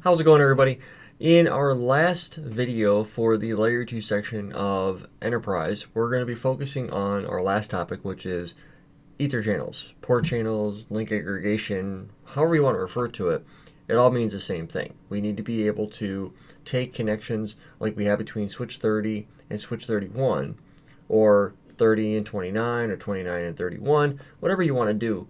How's it going, everybody? In our last video for the Layer 2 section of Enterprise, we're going to be focusing on our last topic, which is Ether channels, port channels, link aggregation, however you want to refer to it. It all means the same thing. We need to be able to take connections like we have between switch 30 and switch 31, or 30 and 29, or 29 and 31, whatever you want to do.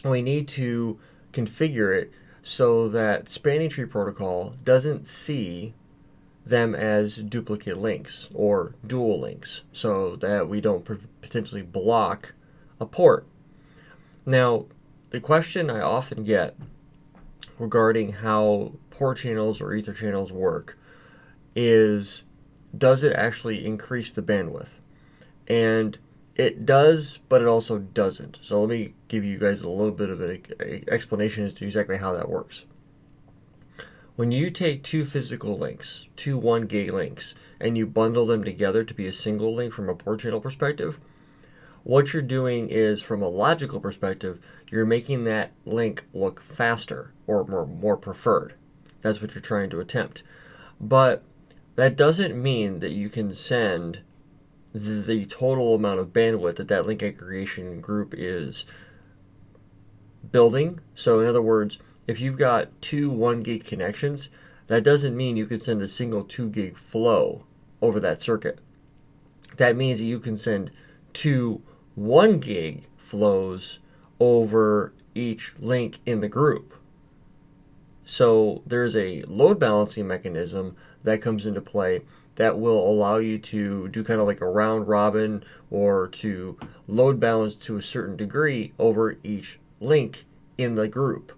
We need to configure it so that Spanning Tree Protocol doesn't see them as duplicate links or dual links, so that we don't potentially block a port. Now, the question I often get regarding how port channels or ether channels work is, does it actually increase the bandwidth? And it does, but it also doesn't. So let me give you guys a little bit of an explanation as to exactly how that works. When you take two physical links, two 1 gig links, and you bundle them together to be a single link from a port channel perspective, what you're doing is, from a logical perspective, you're making that link look faster or more preferred. That's what you're trying to attempt. But that doesn't mean that you can send the total amount of bandwidth that link aggregation group is building. So in other words, if you've got two 1 gig connections, that doesn't mean you can send a single 2 gig flow over that circuit. That means that you can send two 1 gig flows over each link in the group. So there's a load balancing mechanism that comes into play that will allow you to do kind of like a round robin, or to load balance to a certain degree over each link in the group.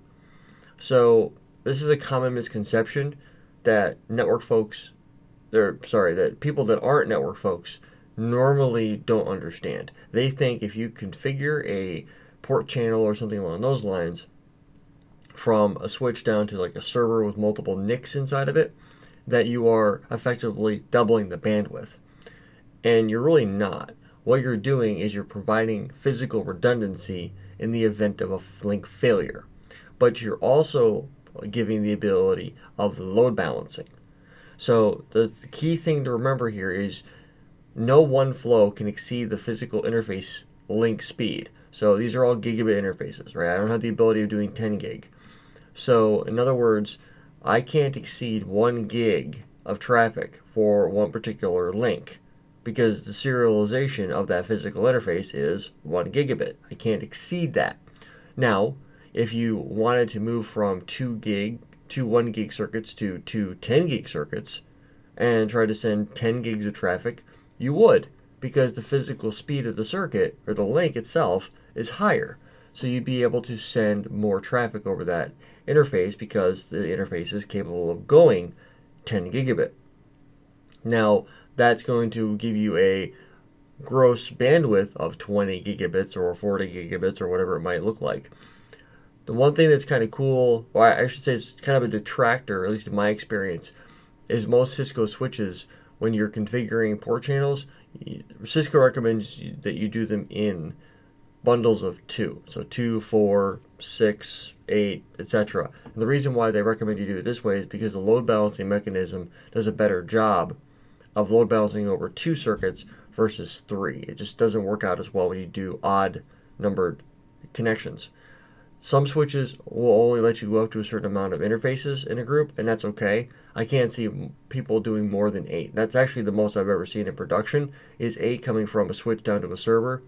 So this is a common misconception that that people that aren't network folks normally don't understand. They think if you configure a port channel or something along those lines from a switch down to like a server with multiple NICs inside of it, that you are effectively doubling the bandwidth. And you're really not. What you're doing is you're providing physical redundancy in the event of a link failure. But you're also giving the ability of the load balancing. So the key thing to remember here is no one flow can exceed the physical interface link speed. So these are all gigabit interfaces, right? I don't have the ability of doing 10 gig. So in other words, I can't exceed 1 gig of traffic for one particular link, because the serialization of that physical interface is 1 gigabit. I can't exceed that. Now, if you wanted to move from 2 1 gig circuits to two 10 gig circuits and try to send 10 gigs of traffic, you would, because the physical speed of the circuit, or the link itself, is higher. So you'd be able to send more traffic over that interface because the interface is capable of going 10 gigabit. Now, that's going to give you a gross bandwidth of 20 gigabits or 40 gigabits or whatever it might look like. The one thing that's kind of cool, or I should say it's kind of a detractor, at least in my experience, is most Cisco switches, when you're configuring port channels, Cisco recommends that you do them in bundles of 2. So 2, 4, 6, 8, etc. And the reason why they recommend you do it this way is because the load balancing mechanism does a better job of load balancing over 2 circuits versus 3. It just doesn't work out as well when you do odd numbered connections. Some switches will only let you go up to a certain amount of interfaces in a group, and that's okay. I can't see people doing more than 8. That's actually the most I've ever seen in production, is 8 coming from a switch down to a server.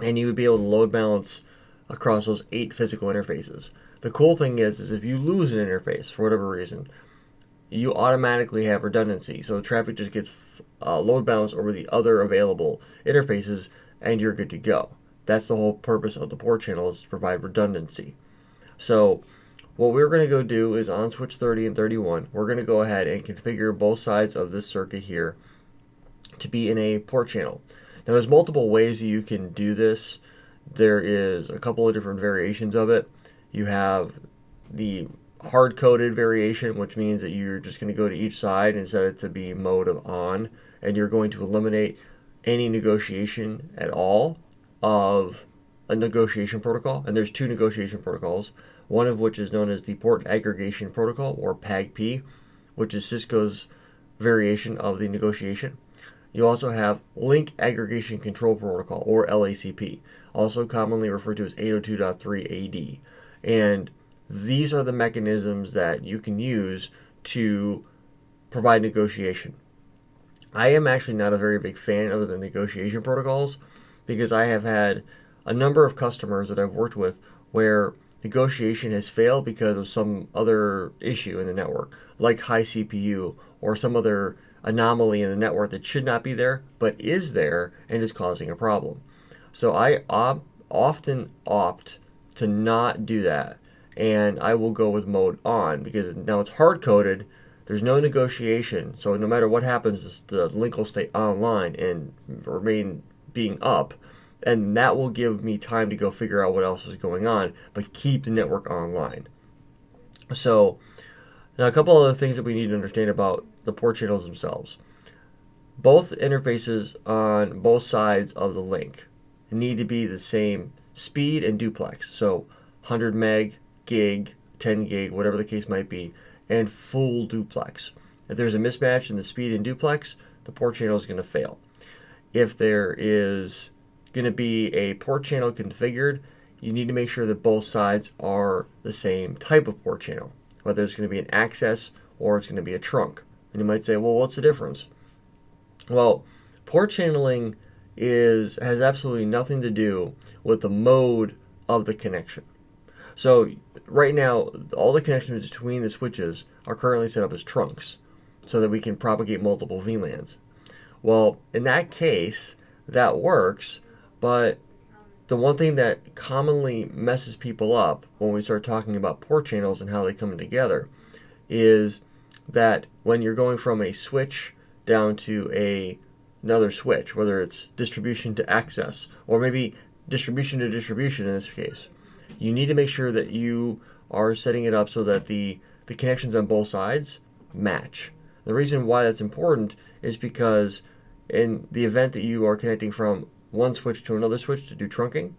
And you would be able to load balance across those 8 physical interfaces. The cool thing is if you lose an interface for whatever reason, you automatically have redundancy. So traffic just gets load balanced over the other available interfaces, and you're good to go. That's the whole purpose of the port channel, is to provide redundancy. So what we're going to go do is, on switch 30 and 31, we're going to go ahead and configure both sides of this circuit here to be in a port channel. Now, there's multiple ways that you can do this. There is a couple of different variations of it. You have the hard-coded variation, which means that you're just going to go to each side and set it to be mode of on, and you're going to eliminate any negotiation at all of a negotiation protocol. And there's 2 negotiation protocols. one of which is known as the Port Aggregation Protocol, or PAGP, which is Cisco's variation of the negotiation. You also have Link Aggregation Control Protocol, or LACP, also commonly referred to as 802.3 AD. And these are the mechanisms that you can use to provide negotiation. I am actually not a very big fan of the negotiation protocols because I have had a number of customers that I've worked with where negotiation has failed because of some other issue in the network, like high CPU or some other anomaly in the network that should not be there but is there and is causing a problem. So I often opt to not do that, and I will go with mode on because now it's hard coded. There's no negotiation, so no matter what happens, the link will stay online and remain being up, and that will give me time to go figure out what else is going on, but keep the network online. So now a couple other things that we need to understand about the port channels themselves. Both interfaces on both sides of the link need to be the same speed and duplex, so 100 meg, gig, 10 gig, whatever the case might be, and full duplex. If there's a mismatch in the speed and duplex, the port channel is going to fail. If there is going to be a port channel configured, you need to make sure that both sides are the same type of port channel, whether it's going to be an access or it's going to be a trunk. And you might say, well, what's the difference? Well, port channeling has absolutely nothing to do with the mode of the connection. So right now, all the connections between the switches are currently set up as trunks so that we can propagate multiple VLANs. Well, in that case, that works, but the one thing that commonly messes people up when we start talking about port channels and how they come together is that when you're going from a switch down to another switch, whether it's distribution to access or maybe distribution to distribution in this case, you need to make sure that you are setting it up so that the connections on both sides match. The reason why that's important is because in the event that you are connecting from one switch to another switch to do trunking,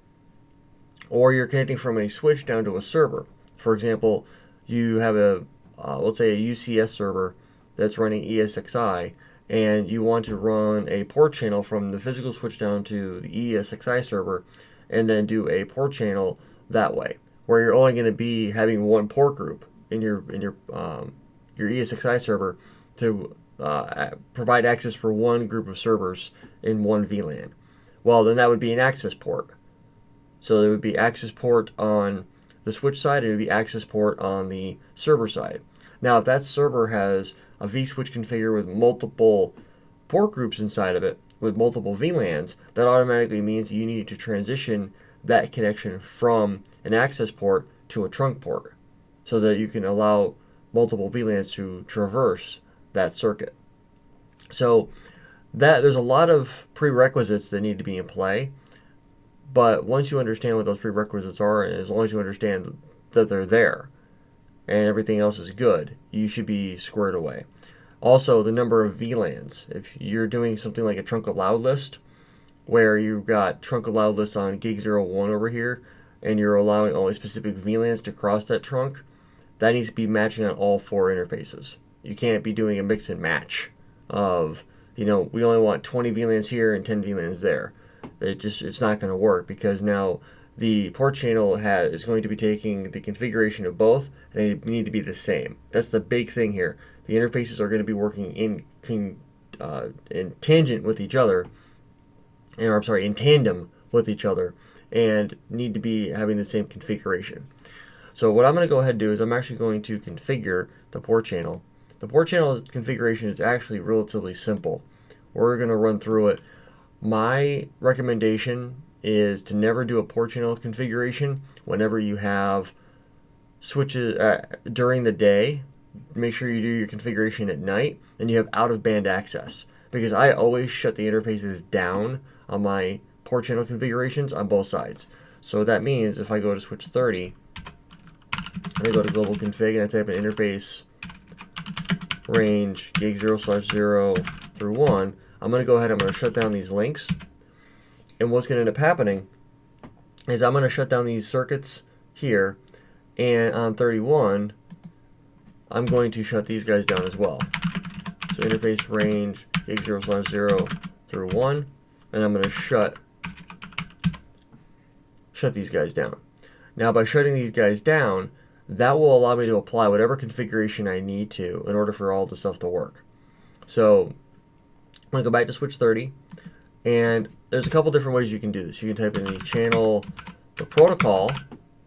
or you're connecting from a switch down to a server. For example, you have let's say a UCS server that's running ESXi, and you want to run a port channel from the physical switch down to the ESXi server, and then do a port channel that way, where you're only going to be having one port group in your ESXi server to provide access for one group of servers in one VLAN. Well, then that would be an access port. So there would be access port on the switch side, and it would be access port on the server side. Now, if that server has a vSwitch configured with multiple port groups inside of it, with multiple VLANs, that automatically means you need to transition that connection from an access port to a trunk port so that you can allow multiple VLANs to traverse that circuit. So there's a lot of prerequisites that need to be in play, but once you understand what those prerequisites are, and as long as you understand that they're there and everything else is good, you should be squared away. Also, the number of VLANs. If you're doing something like a trunk allowed list, where you've got trunk allowed list on gig 01 over here, and you're allowing only specific VLANs to cross that trunk, that needs to be matching on all four interfaces. You can't be doing a mix and match of, we only want 20 VLANs here and 10 VLANs there. It's not going to work, because now the port channel is going to be taking the configuration of both, and they need to be the same. That's the big thing here. The interfaces are going to be working in tangent with each other, in tandem with each other, and need to be having the same configuration. So what I'm going to go ahead and do is I'm actually going to configure the port channel. The port channel configuration is actually relatively simple. We're going to run through it. My recommendation is to never do a port channel configuration whenever you have switches during the day. Make sure you do your configuration at night, and you have out-of-band access, because I always shut the interfaces down on my port channel configurations on both sides. So that means if I go to switch 30, and I go to global config and I type in interface range gig 0/0 through 1, I'm going to go ahead and I'm going to shut down these links. And what's going to end up happening is I'm going to shut down these circuits here, And on 31, I'm going to shut these guys down as well. So interface range gig 0/0 through 1, and I'm going to shut these guys down. Now by shutting these guys down, that will allow me to apply whatever configuration I need to in order for all the stuff to work. So I'm going to go back to switch 30, and there's a couple different ways you can do this. You can type in the channel, the protocol.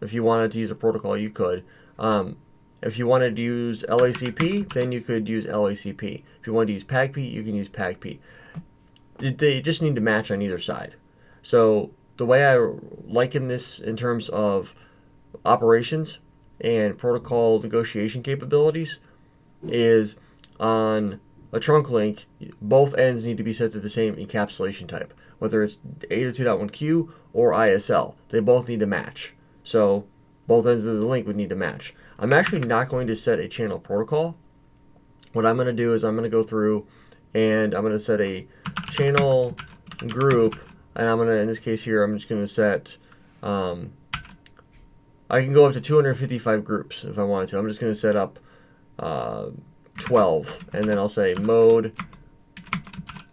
If you wanted to use a protocol, you could. If you wanted to use LACP, then you could use LACP. If you wanted to use PAGP, you can use PAGP. They just need to match on either side. So the way I liken this in terms of operations and protocol negotiation capabilities is on a trunk link, both ends need to be set to the same encapsulation type, whether it's 802.1q or ISL. They both need to match. So both ends of the link would need to match. I'm actually not going to set a channel protocol. What I'm going to do is I'm going to go through and I'm going to set a channel group, and I'm going to, in this case here, I'm just going to set, I can go up to 255 groups if I wanted to. I'm just going to set up 12, and then I'll say mode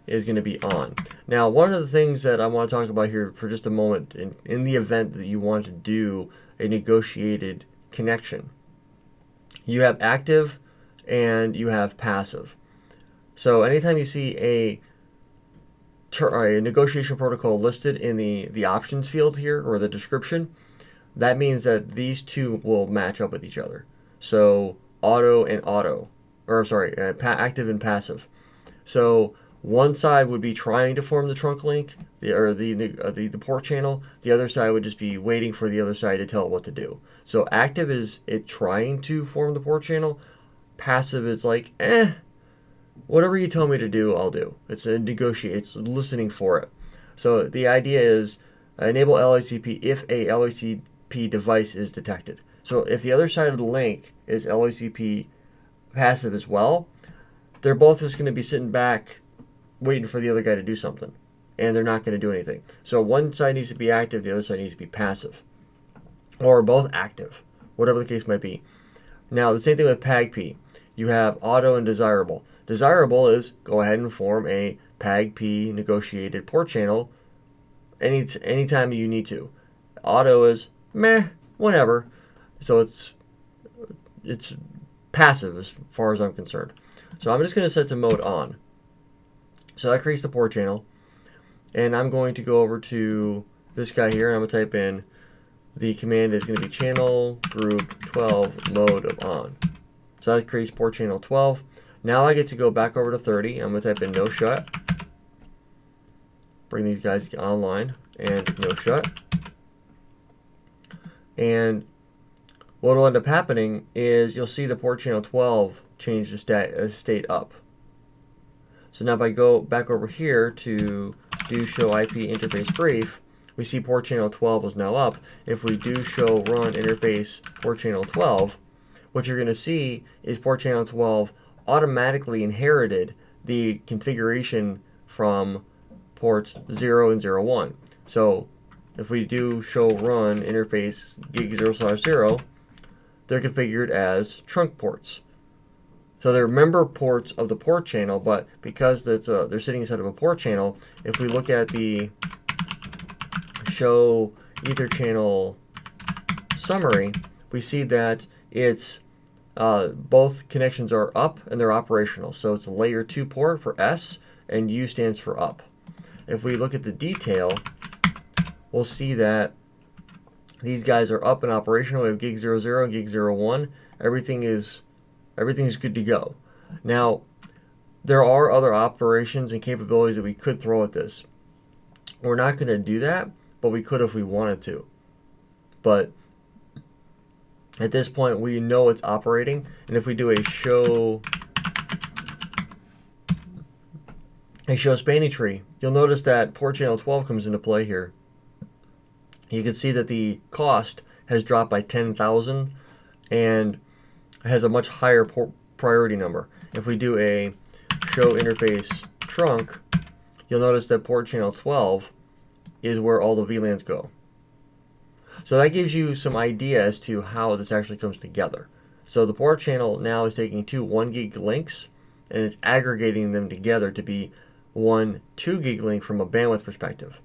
is going to be on. Now, one of the things that I want to talk about here for just a moment, in the event that you want to do a negotiated connection, you have active and you have passive. So anytime you see a negotiation protocol listed in the options field here, or the description, that means that these two will match up with each other. So auto and auto, or I'm sorry, active and passive. So one side would be trying to form the trunk link, the port channel. The other side would just be waiting for the other side to tell it what to do. So active is it trying to form the port channel. Passive is like, whatever you tell me to do, I'll do. It's a negotiate. It's listening for it. So the idea is enable LACP if a LACP device is detected. So if the other side of the link is LACP passive as well, they're both just going to be sitting back waiting for the other guy to do something, and they're not going to do anything. So one side needs to be active, the other side needs to be passive, or both active, whatever the case might be. Now the same thing with PAGP. You have auto and desirable. Desirable is go ahead and form a PAGP negotiated port channel anytime you need to. Auto is meh, whenever. So it's passive as far as I'm concerned. So I'm just going to set to mode on. So that creates the port channel, and I'm going to go over to this guy here, and I'm going to type in, the command is going to be channel group 12 mode on. So that creates port channel 12. Now I get to go back over to 30. I'm going to type in no shut, bring these guys online, and no shut. And what will end up happening is you'll see the port channel 12 change the state up. So now if I go back over here to do show IP interface brief, we see port channel 12 is now up. If we do show run interface port channel 12, what you're going to see is port channel 12 automatically inherited the configuration from ports 0 and 01. So if we do show run interface gig 0/0, they're configured as trunk ports. So they're member ports of the port channel, but because they're sitting inside of a port channel, if we look at the show ether channel summary, we see that it's both connections are up and they're operational. So it's a layer 2 port for S, and U stands for up. If we look at the detail, we'll see that these guys are up and operational. We have gig 00, gig 01. Everything's good to go. Now, there are other operations and capabilities that we could throw at this. We're not going to do that, but we could if we wanted to. But at this point, we know it's operating, and if we do a show spanning tree, you'll notice that port channel 12 comes into play here. You can see that the cost has dropped by 10,000 and has a much higher priority number. If we do a show interface trunk, you'll notice that port channel 12 is where all the VLANs go. So that gives you some idea as to how this actually comes together. So the port channel now is taking two 1 gig links and it's aggregating them together to be one 2 gig link from a bandwidth perspective.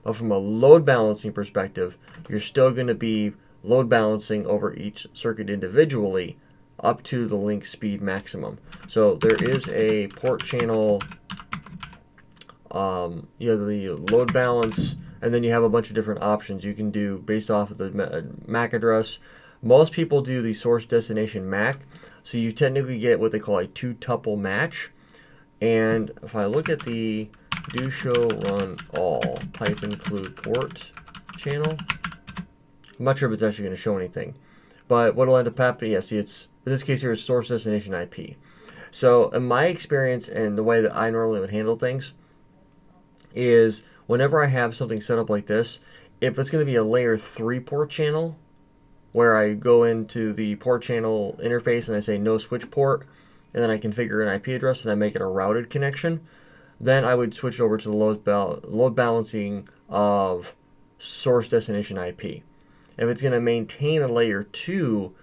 But from a load balancing perspective, you're still going to be load balancing over each circuit individually up to the link speed maximum. So there is a port channel, the load balance, and then you have a bunch of different options you can do based off of the MAC address. Most people do the source destination MAC, so you technically get what they call a 2-tuple match. And if I look at the do show run all pipe include port channel, I'm not sure if it's actually going to show anything, but what will end up happening, yeah, see, it's in this case here is source destination IP. So in my experience and the way that I normally would handle things is whenever I have something set up like this, if it's going to be a layer 3 port channel where I go into the port channel interface and I say no switch port, and then I configure an IP address and I make it a routed connection, then I would switch over to the load balancing of source destination IP. If it's going to maintain a layer 2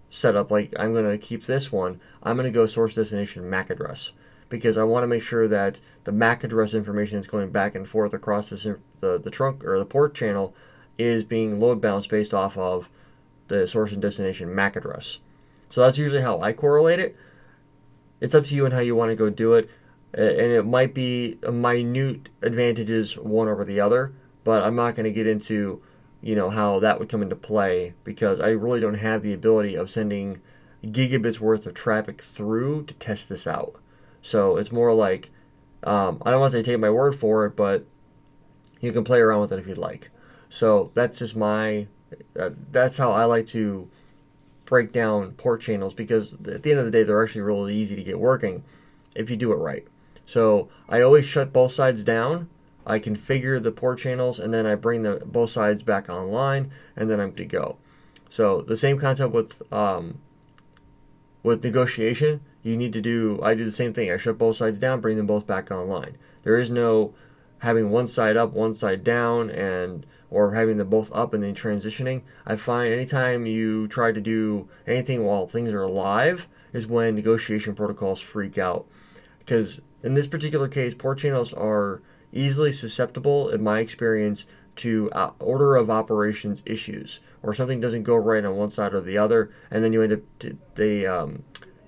setup, like I'm going to keep this one, I'm going to go source destination MAC address, because I want to make sure that the MAC address information that's going back and forth across the trunk or the port channel is being load balanced based off of the source and destination MAC address. So that's usually how I correlate it. It's up to you and how you want to go do it, and it might be minute advantages one over the other, but I'm not going to get into how that would come into play, because I really don't have the ability of sending gigabits worth of traffic through to test this out. So it's more like, I don't want to say take my word for it, but you can play around with it if you'd like. So that's just that's how I like to break down port channels, because at the end of the day, they're actually really easy to get working if you do it right. So I always shut both sides down. I configure the port channels, and then I bring both sides back online, and then I'm good to go. So the same concept with negotiation. I do the same thing. I shut both sides down, bring them both back online. There is no having one side up, one side down, or having them both up and then transitioning. I find anytime you try to do anything while things are live is when negotiation protocols freak out. Because in this particular case, port channels are easily susceptible, in my experience, to order of operations issues, or something doesn't go right on one side or the other, and then you end up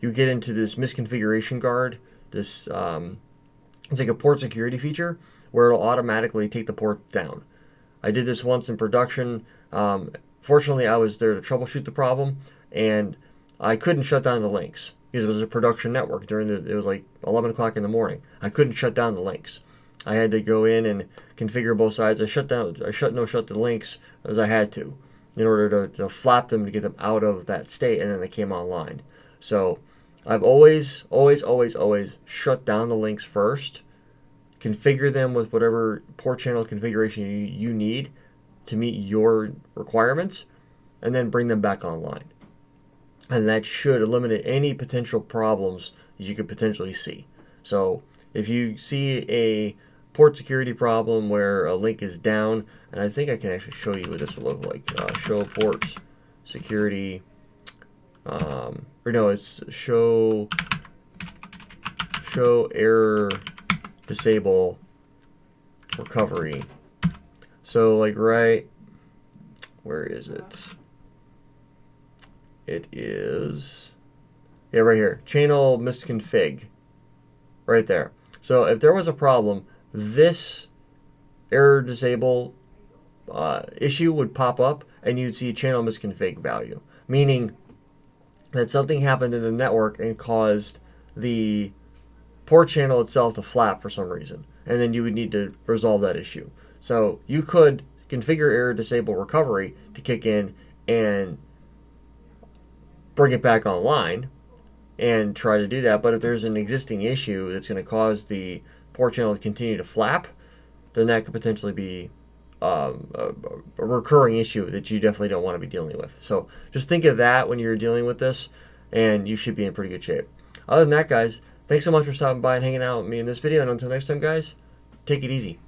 you get into this misconfiguration guard. It's like a port security feature where it'll automatically take the port down. I did this once in production. Fortunately, I was there to troubleshoot the problem, and I couldn't shut down the links because it was a production network. It was like 11 o'clock in the morning. I couldn't shut down the links. I had to go in and configure both sides. I shut the links as I had to in order to flap them to get them out of that state, and then they came online. So I've always shut down the links first, configure them with whatever port channel configuration you need to meet your requirements, and then bring them back online. And that should eliminate any potential problems you could potentially see. So if you see a port security problem where a link is down, and I think I can actually show you what this would look like. Show port security, it's show error disable recovery. So like where is it? It is, right here, channel misconfig, right there. So if there was a problem, this error disable issue would pop up, and you'd see channel misconfig value, meaning that something happened in the network and caused the port channel itself to flap for some reason, and then you would need to resolve that issue. So you could configure error disable recovery to kick in and bring it back online and try to do that. But if there's an existing issue that's going to cause the port channel to continue to flap, then that could potentially be a recurring issue that you definitely don't want to be dealing with. So just think of that when you're dealing with this, and you should be in pretty good shape. Other than that, guys, thanks so much for stopping by and hanging out with me in this video. And until next time, guys, take it easy.